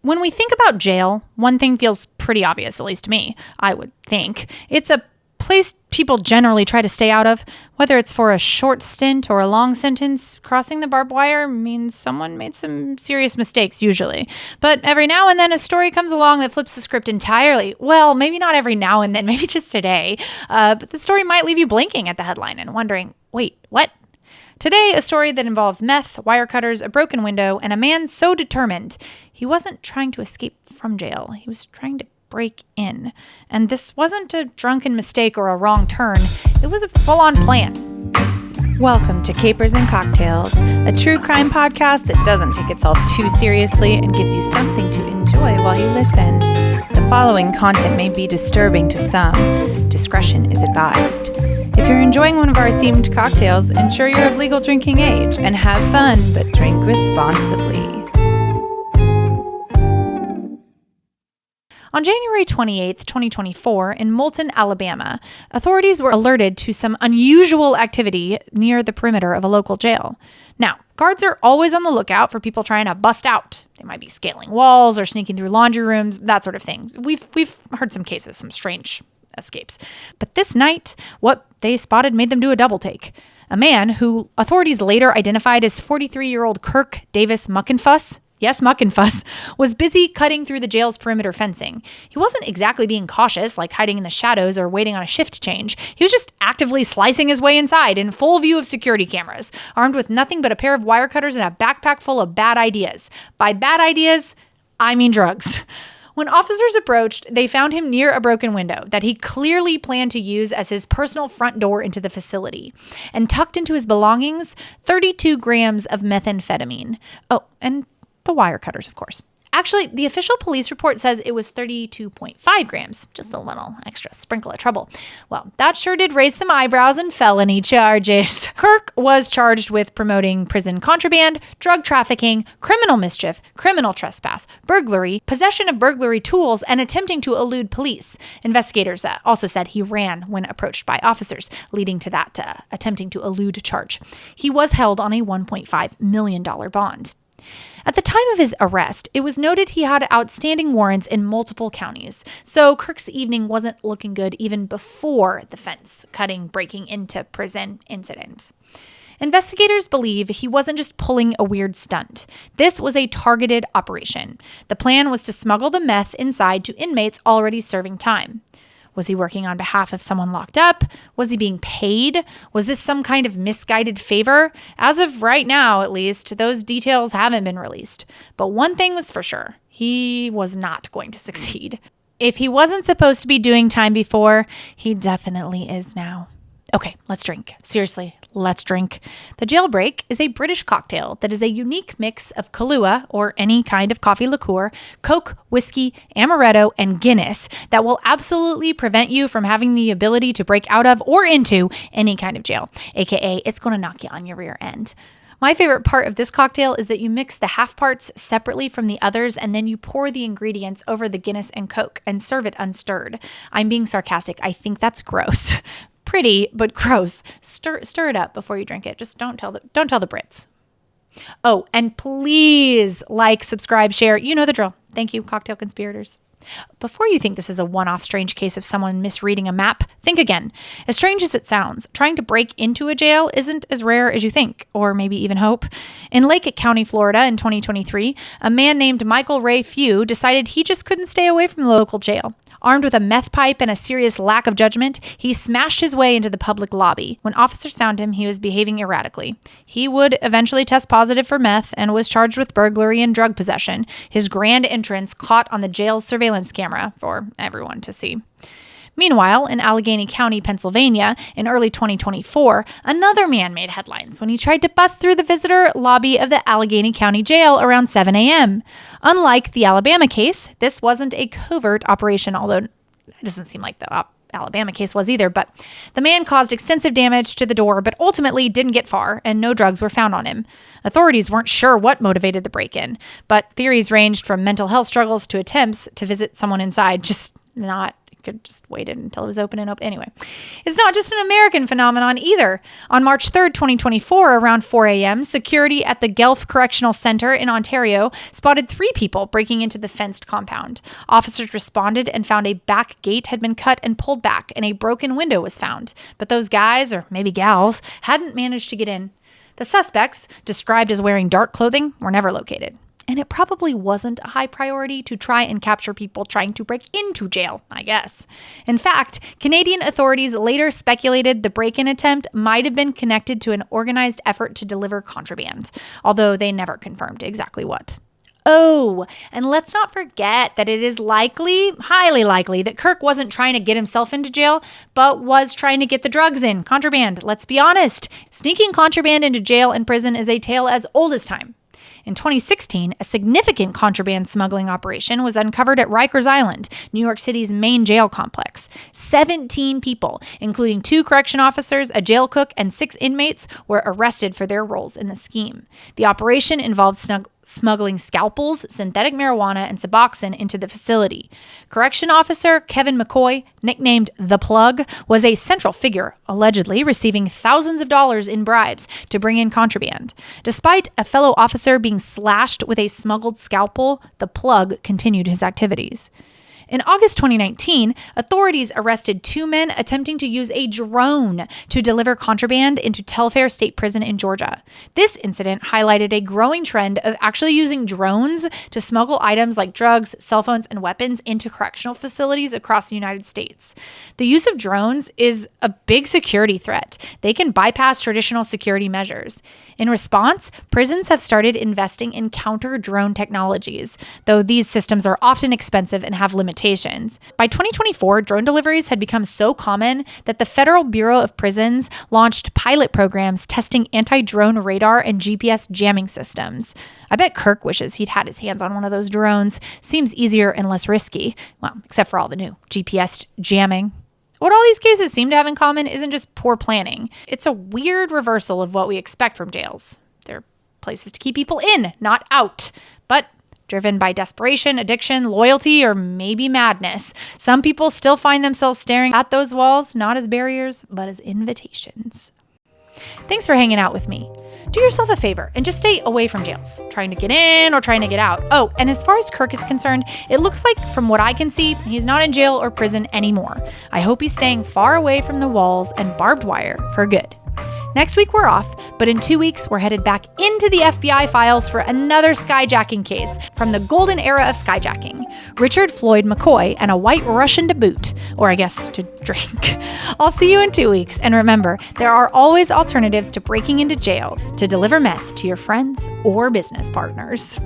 When we think about jail, one thing feels pretty obvious, at least to me, I would think. It's a place people generally try to stay out of, whether it's for a short stint or a long sentence. Crossing the barbed wire means someone made some serious mistakes, usually. But every now and then a story comes along that flips the script entirely. Well, maybe not every now and then, maybe just today. But the story might leave you blinking at the headline and wondering, wait, what? Today, a story that involves meth, wire cutters, a broken window, and a man so determined he wasn't trying to escape from jail. He was trying to break in. And this wasn't a drunken mistake or a wrong turn. It was a full-on plan. Welcome to Capers and Cocktails, a true crime podcast that doesn't take itself too seriously and gives you something to enjoy while you listen. The following content may be disturbing to some. Discretion is advised. If you're enjoying one of our themed cocktails, ensure you're of legal drinking age and have fun, but drink responsibly. On January 28, 2024, in Moulton, Alabama, authorities were alerted to some unusual activity near the perimeter of a local jail. Now, guards are always on the lookout for people trying to bust out. They might be scaling walls or sneaking through laundry rooms, that sort of thing. We've heard some cases, some strange escapes. But this night, what they spotted made them do a double take. A man who authorities later identified as 43-year-old Kirk Davis Muckenfuss, yes, Muckenfuss, was busy cutting through the jail's perimeter fencing. He wasn't exactly being cautious, like hiding in the shadows or waiting on a shift change. He was just actively slicing his way inside in full view of security cameras, armed with nothing but a pair of wire cutters and a backpack full of bad ideas. By bad ideas, I mean drugs. When officers approached, they found him near a broken window that he clearly planned to use as his personal front door into the facility. And tucked into his belongings, 32 grams of methamphetamine. Oh, and the wire cutters, of course. Actually, the official police report says it was 32.5 grams, just a little extra sprinkle of trouble. Well, that sure did raise some eyebrows and felony charges. Kirk was charged with promoting prison contraband, drug trafficking, criminal mischief, criminal trespass, burglary, possession of burglary tools, and attempting to elude police. Investigators also said he ran when approached by officers, leading to that attempting to elude charge. He was held on a $1.5 million bond. At the time of his arrest, it was noted he had outstanding warrants in multiple counties, so Kirk's evening wasn't looking good even before the fence cutting, breaking into prison incident. Investigators believe he wasn't just pulling a weird stunt. This was a targeted operation. The plan was to smuggle the meth inside to inmates already serving time. Was he working on behalf of someone locked up? Was he being paid? Was this some kind of misguided favor? As of right now, at least, those details haven't been released. But one thing was for sure, he was not going to succeed. If he wasn't supposed to be doing time before, he definitely is now. Okay, let's drink. Seriously, let's drink. The Jailbreak is a British cocktail that is a unique mix of Kahlua, or any kind of coffee liqueur, Coke, whiskey, amaretto, and Guinness that will absolutely prevent you from having the ability to break out of or into any kind of jail, aka it's going to knock you on your rear end. My favorite part of this cocktail is that you mix the half parts separately from the others and then you pour the ingredients over the Guinness and Coke and serve it unstirred. I'm being sarcastic. I think that's gross. Pretty, but gross. Stir it up before you drink it. Just don't tell the Brits. Oh, and please like, subscribe, share. You know the drill. Thank you, cocktail conspirators. Before you think this is a one-off strange case of someone misreading a map, think again. As strange as it sounds, trying to break into a jail isn't as rare as you think, or maybe even hope. In Lake County, Florida in 2023, a man named Michael Ray Few decided he just couldn't stay away from the local jail. Armed with a meth pipe and a serious lack of judgment, he smashed his way into the public lobby. When officers found him, he was behaving erratically. He would eventually test positive for meth and was charged with burglary and drug possession. His grand entrance caught on the jail's surveillance camera for everyone to see. Meanwhile, in Allegheny County, Pennsylvania, in early 2024, another man made headlines when he tried to bust through the visitor lobby of the Allegheny County Jail around 7 a.m. Unlike the Alabama case, this wasn't a covert operation, although it doesn't seem like the Alabama case was either, but the man caused extensive damage to the door, but ultimately didn't get far, and no drugs were found on him. Authorities weren't sure what motivated the break-in, but theories ranged from mental health struggles to attempts to visit someone inside, just not could just waited until it was open and open. Anyway, it's not just an American phenomenon either. On March 3rd, 2024, around 4 a.m., security at the Guelph Correctional Center in Ontario spotted 3 people breaking into the fenced compound. Officers responded and found a back gate had been cut and pulled back, and a broken window was found. But those guys, or maybe gals, hadn't managed to get in. The suspects, described as wearing dark clothing, were never located. And it probably wasn't a high priority to try and capture people trying to break into jail, I guess. In fact, Canadian authorities later speculated the break-in attempt might have been connected to an organized effort to deliver contraband, although they never confirmed exactly what. Oh, and let's not forget that it is likely, highly likely, that Kirk wasn't trying to get himself into jail, but was trying to get the drugs in, contraband. Let's be honest, sneaking contraband into jail and prison is a tale as old as time. In 2016, a significant contraband smuggling operation was uncovered at Rikers Island, New York City's main jail complex. 17 people, including 2 correction officers, a jail cook, and 6 inmates, were arrested for their roles in the scheme. The operation involved smuggling scalpels, synthetic marijuana, and Suboxone into the facility. Correction officer Kevin McCoy, nicknamed The Plug, was a central figure, allegedly receiving thousands of dollars in bribes to bring in contraband. Despite a fellow officer being slashed with a smuggled scalpel, The Plug continued his activities. In August 2019, authorities arrested 2 men attempting to use a drone to deliver contraband into Telfair State Prison in Georgia. This incident highlighted a growing trend of actually using drones to smuggle items like drugs, cell phones, and weapons into correctional facilities across the United States. The use of drones is a big security threat. They can bypass traditional security measures. In response, prisons have started investing in counter-drone technologies, though these systems are often expensive and have limitations. By 2024, drone deliveries had become so common that the Federal Bureau of Prisons launched pilot programs testing anti-drone radar and GPS jamming systems. I bet Kirk wishes he'd had his hands on one of those drones. Seems easier and less risky. Well, except for all the new GPS jamming. What all these cases seem to have in common isn't just poor planning. It's a weird reversal of what we expect from jails. They're places to keep people in, not out. But driven by desperation, addiction, loyalty, or maybe madness, some people still find themselves staring at those walls, not as barriers, but as invitations. Thanks for hanging out with me. Do yourself a favor and just stay away from jails, trying to get in or trying to get out. Oh, and as far as Kirk is concerned, it looks like, from what I can see, he's not in jail or prison anymore. I hope he's staying far away from the walls and barbed wire for good. Next week we're off, but in 2 weeks we're headed back into the FBI files for another skyjacking case from the golden era of skyjacking. Richard Floyd McCoy and a white Russian to boot, or I guess to drink. I'll see you in 2 weeks, and remember, there are always alternatives to breaking into jail to deliver meth to your friends or business partners.